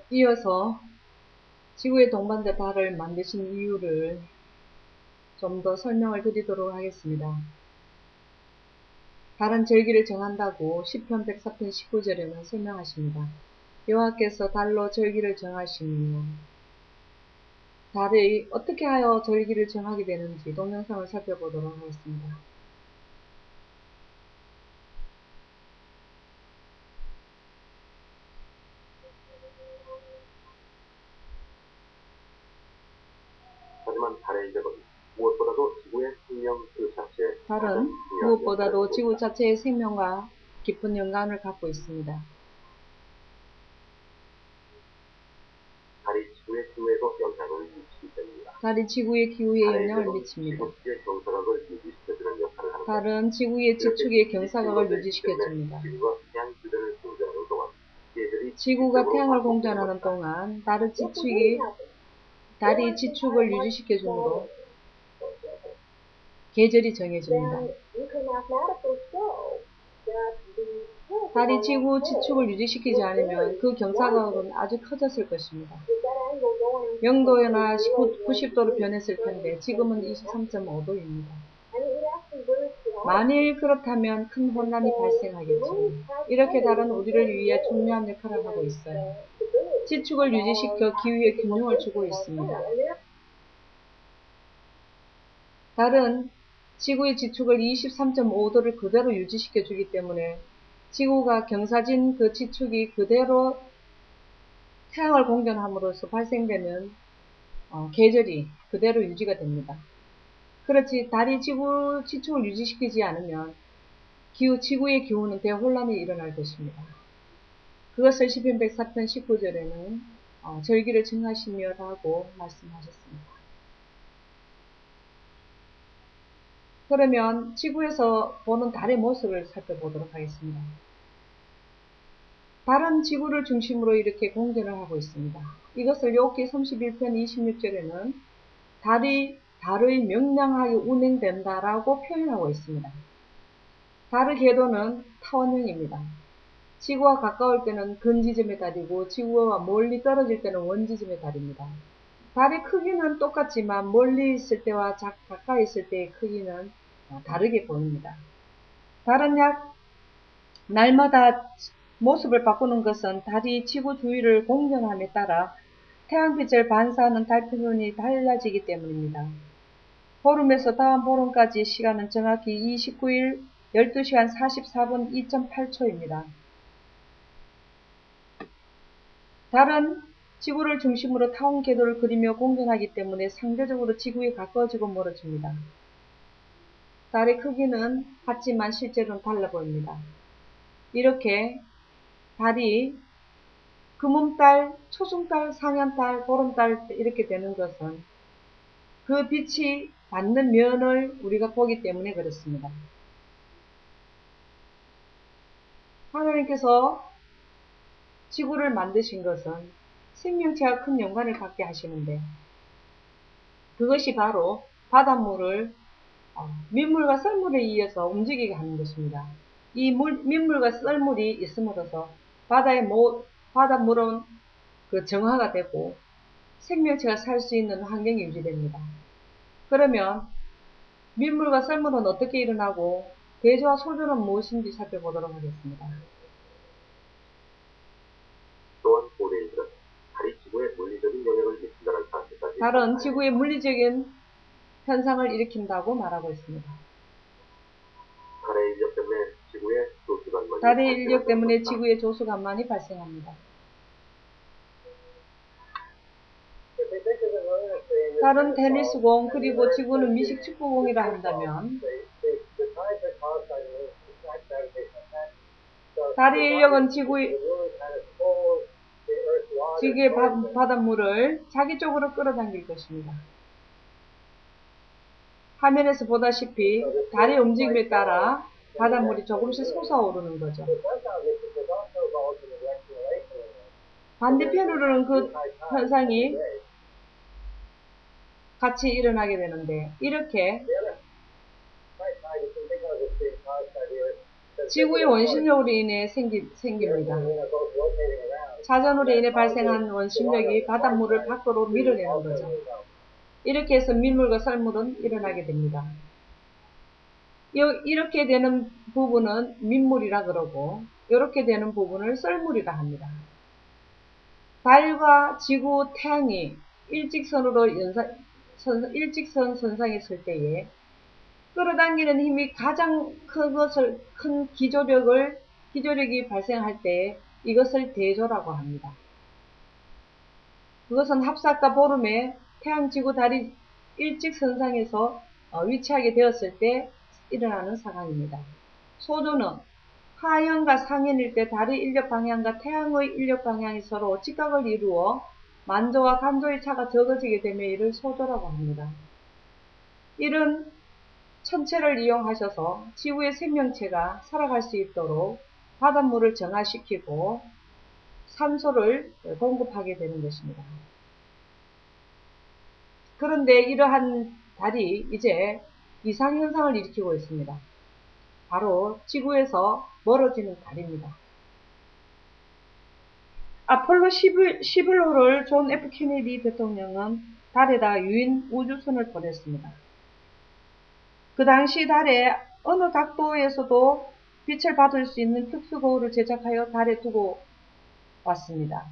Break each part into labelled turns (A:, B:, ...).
A: 이어서 지구의 동반자 달을 만드신 이유를 좀 더 설명을 드리도록 하겠습니다. 달은 절기를 정한다고 시편 104편 19절에는 설명하십니다. 여호와께서 달로 절기를 정하시며 달이 어떻게 하여 절기를 정하게 되는지 동영상을 살펴보도록 하겠습니다.
B: 하지만 달의 이력은 무엇보다도 지구의 생명 그 자체에
A: 달은 무엇보다도 지구 자체의 생명과 깊은 연관을 갖고 있습니다.
B: 달이 지구의 기후에도 영향을 미치기 때문입니다.
A: 달이 지구의 기후에 영향을 미칩니다. 달은 지구의 지축의 경사각을 유지시켜줍니다. 지구가 태양을 공전하는 동안 달이 지축을 유지시켜주므로 계절이 정해집니다. 달이 지구 지축을 유지시키지 않으면 그 경사각은 아주 커졌을 것입니다. 0도나 90도로 변했을 텐데 지금은 23.5도입니다. 만일 그렇다면 큰 혼란이 발생하겠죠. 이렇게 달은 우리를 위해 중요한 역할을 하고 있어요. 지축을 유지시켜 기후의 균형을 주고 있습니다. 달은 지구의 지축을 23.5도를 그대로 유지시켜 주기 때문에 지구가 경사진 그 지축이 그대로 태양을 공전함으로써 발생되는 계절이 그대로 유지가 됩니다. 그렇지 달이 지구 지축을 유지시키지 않으면 지구의 기후는 대혼란이 일어날 것입니다. 그것을 시편 104편 19절에는 절기를 정하시며 라고 말씀하셨습니다. 그러면 지구에서 보는 달의 모습을 살펴보도록 하겠습니다. 달은 지구를 중심으로 이렇게 공전을 하고 있습니다. 이것을 욥기 31편 26절에는 달이 달의 명량하게 운행된다라고 표현하고 있습니다. 달의 궤도는 타원형입니다. 지구와 가까울 때는 근지점의 달이고 지구와 멀리 떨어질 때는 원지점의 달입니다. 달의 크기는 똑같지만 멀리 있을 때와 가까이 있을 때의 크기는 다르게 보입니다. 달은 날마다 모습을 바꾸는 것은 달이 지구 주위를 공전함에 따라 태양빛을 반사하는 달 표면이 달라지기 때문입니다. 보름에서 다음 보름까지의 시간은 정확히 29일 12시간 44분 2.8초입니다. 달은 지구를 중심으로 타원 궤도를 그리며 공전하기 때문에 상대적으로 지구에 가까워지고 멀어집니다. 달의 크기는 같지만 실제로는 달라 보입니다. 이렇게 달이 금음달, 초승달, 상현달, 보름달 이렇게 되는 것은 그 빛이 받는 면을 우리가 보기 때문에 그렇습니다. 하나님께서 지구를 만드신 것은 생명체와 큰 연관을 갖게 하시는데 그것이 바로 바닷물을 민물과 썰물에 의해서 움직이게 하는 것입니다. 이 민물과 썰물이 있음으로써 바닷물은 정화가 되고 생명체가 살 수 있는 환경이 유지됩니다. 그러면 민물과 썰물은 어떻게 일어나고 대조와 소조는 무엇인지 살펴보도록 하겠습니다.
B: 또한 고대인들은 달이 지구에 물리적인 영향을 미친다는 사실까지
A: 달은 지구의 물리적인 현상을 일으킨다고 말하고 있습니다. 달의 인력 때문에 지구의 조수간만이 발생합니다. 달은 테니스공 그리고 지구는 미식축구공이라 한다면 달의 인력은 지구의 바닷물을 자기 쪽으로 끌어당길 것입니다. 화면에서 보다시피 달의 움직임에 따라 바닷물이 조금씩 솟아오르는 거죠. 반대편으로는 그 현상이 같이 일어나게 되는데 이렇게 지구의 원심력으로 인해 생깁니다. 자전으로 인해 발생한 원심력이 바닷물을 밖으로 밀어내는 거죠. 이렇게 해서 밀물과 썰물은 일어나게 됩니다. 이렇게 되는 부분은 민물이라 그러고 이렇게 되는 부분을 썰물이라 합니다. 달과 지구, 태양이 일직선으로 일직선 선상에 설 때에 끌어당기는 힘이 가장 큰 기조력이 발생할 때 이것을 대조라고 합니다. 그것은 합사과 보름에 태양, 지구, 달이 일직선상에서 위치하게 되었을 때 일어나는 상황입니다. 소조는 하현과 상현일 때 달의 인력 방향과 태양의 인력 방향이 서로 직각을 이루어 만조와 간조의 차가 적어지게 되면 이를 소조라고 합니다. 이런 천체를 이용하셔서 지구의 생명체가 살아갈 수 있도록 바닷물을 정화시키고 산소를 공급하게 되는 것입니다. 그런데 이러한 달이 이제 이상현상을 일으키고 있습니다. 바로 지구에서 멀어지는 달입니다. 아폴로 11호를 존 F 케네디 대통령은 달에다 유인 우주선을 보냈습니다. 그 당시 달에 어느 각도에서도 빛을 받을 수 있는 특수 거울을 제작하여 달에 두고 왔습니다.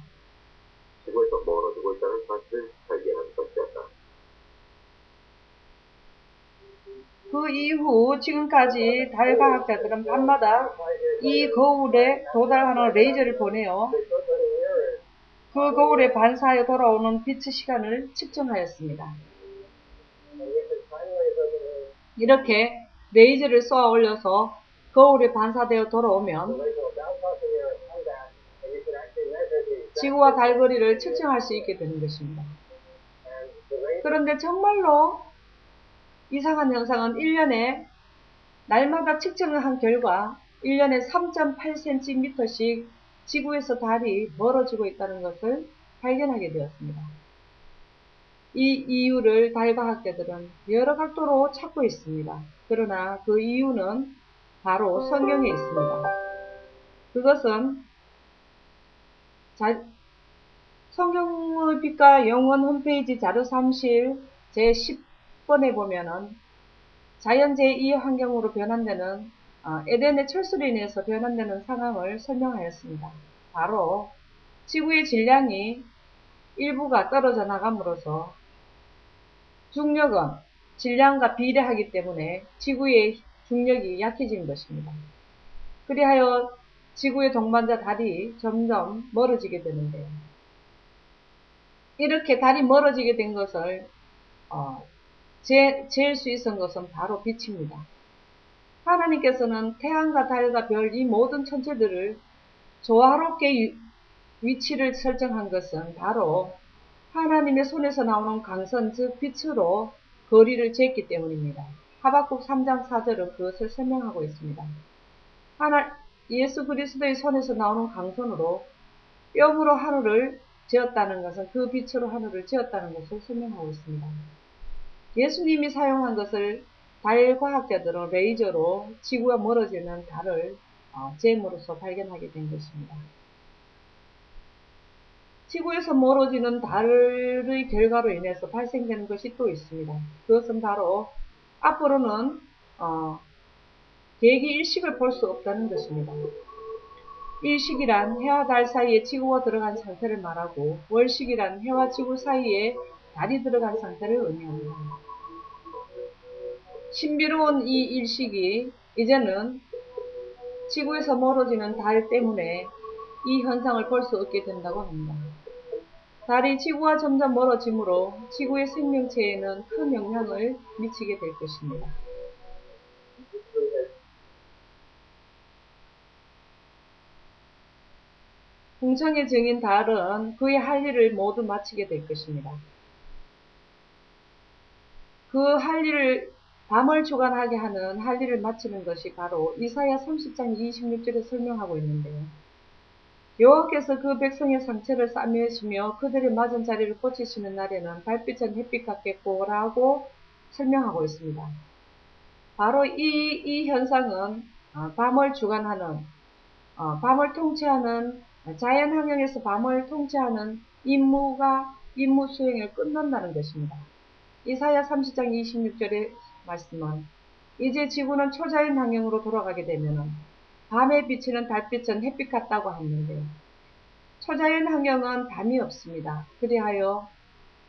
B: 지구에서 멀어지고 있다는 사실을 발견한 것이었다.
A: 그 이후 지금까지 달 과학자들은 밤마다 이 거울에 도달하는 레이저를 보내어 그 거울에 반사하여 돌아오는 빛의 시간을 측정하였습니다. 이렇게 레이저를 쏘아 올려서 거울에 반사되어 돌아오면 지구와 달 거리를 측정할 수 있게 되는 것입니다. 그런데 정말로 이상한 현상은 1년에 날마다 측정을 한 결과 1년에 3.8cm씩 지구에서 달이 멀어지고 있다는 것을 발견하게 되었습니다. 이 이유를 달과학자들은 여러 각도로 찾고 있습니다. 그러나 그 이유는 바로 성경에 있습니다. 그것은 성경의 빛과 영원 홈페이지 자료사무실 제10번에 보면은 자연 제2의 환경으로 변환되는 에덴의 철수로 인해서 변환되는 상황을 설명하였습니다. 바로 지구의 질량이 일부가 떨어져 나감으로써 중력은 질량과 비례하기 때문에 지구의 중력이 약해진 것입니다. 그리하여 지구의 동반자 달이 점점 멀어지게 되는데요. 이렇게 달이 멀어지게 된 것을 잴 수 있었던 것은 바로 빛입니다. 하나님께서는 태양과 달과 별 이 모든 천체들을 조화롭게 위치를 설정한 것은 바로 하나님의 손에서 나오는 강선 즉 빛으로 거리를 쟀기 때문입니다. 하박국 3장 4절은 그것을 설명하고 있습니다. 예수 그리스도의 손에서 나오는 강선으로 뼘으로 하늘을 재었다는 것은 그 빛으로 하늘을 재었다는 것을 설명하고 있습니다. 예수님이 사용한 것을 달 과학자들은 레이저로 지구와 멀어지는 달을 잼으로써 발견하게 된 것입니다. 지구에서 멀어지는 달의 결과로 인해서 발생되는 것이 또 있습니다. 그것은 바로 앞으로는 대기 일식을 볼 수 없다는 것입니다. 일식이란 해와 달 사이에 지구가 들어간 상태를 말하고 월식이란 해와 지구 사이에 달이 들어간 상태를 의미합니다. 신비로운 이 일식이 이제는 지구에서 멀어지는 달 때문에 이 현상을 볼 수 없게 된다고 합니다. 달이 지구와 점점 멀어지므로 지구의 생명체에는 큰 영향을 미치게 될 것입니다. 공청의 증인 달은 그의 할 일을 모두 마치게 될 것입니다. 그 할 일을 밤을 주관하게 하는 할 일을 마치는 것이 바로 이사야 30장 26절에 설명하고 있는데요. 여호와께서 그 백성의 상처를 싸매시며 그들의 맞은 자리를 고치시는 날에는 달빛은 햇빛 같겠고 라고 설명하고 있습니다. 바로 이 현상은 밤을 주관하는 밤을 통치하는 자연 환경에서 밤을 통치하는 임무 수행을 끝난다는 것입니다. 이사야 30장 26절의 말씀은 이제 지구는 초자연 환경으로 돌아가게 되면 밤에 비치는 달빛은 햇빛 같다고 했는데 초자연 환경은 밤이 없습니다. 그리하여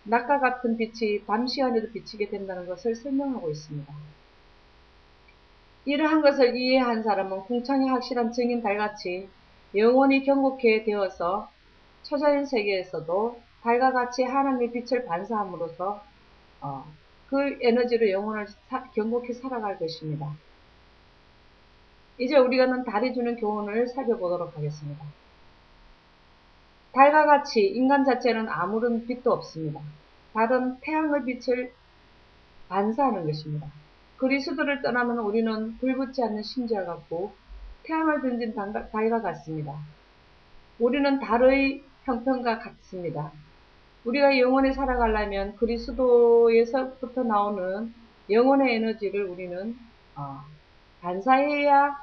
A: 낮과 같은 빛이 밤 시간에도 비치게 된다는 것을 설명하고 있습니다. 이러한 것을 이해한 사람은 궁창의 확실한 증인 달같이 영원히 경고케 되어서 초자연 세계에서도 달과 같이 하나님의 빛을 반사함으로써 그 에너지로 영혼을 경고케 살아갈 것입니다. 이제 우리가는 달이 주는 교훈을 살펴보도록 하겠습니다. 달과 같이 인간 자체는 아무런 빛도 없습니다. 달은 태양의 빛을 반사하는 것입니다. 그리스도를 떠나면 우리는 불붙지 않는 심지와 같고 태양을 던진 달과 같습니다. 우리는 달의 형편과 같습니다. 우리가 영원히 살아가려면 그리스도에서부터 나오는 영혼의 에너지를 우리는 반사해야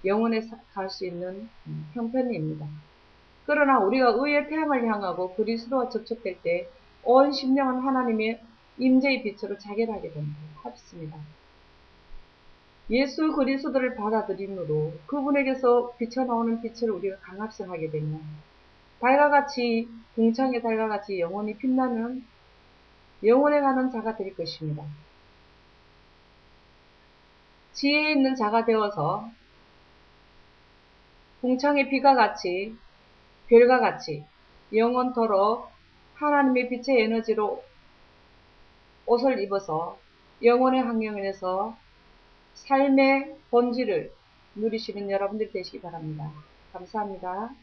A: 영원에 갈 수 있는 형편입니다. 그러나 우리가 의의 태양을 향하고 그리스도와 접촉될 때 온 심령은 하나님의 임재의 빛으로 자결하게 합습니다. 예수 그리스도를 받아들임으로 그분에게서 비쳐나오는 빛을 우리가 강합성하게 되면 달과 같이 궁창의 달과 같이 영원히 빛나는 영원에 가는 자가 될 것입니다. 지혜 있는 자가 되어서 궁창의 빛과 같이 별과 같이 영원토록 하나님의 빛의 에너지로 옷을 입어서 영혼의 환경에서 삶의 본질을 누리시는 여러분들 되시기 바랍니다. 감사합니다.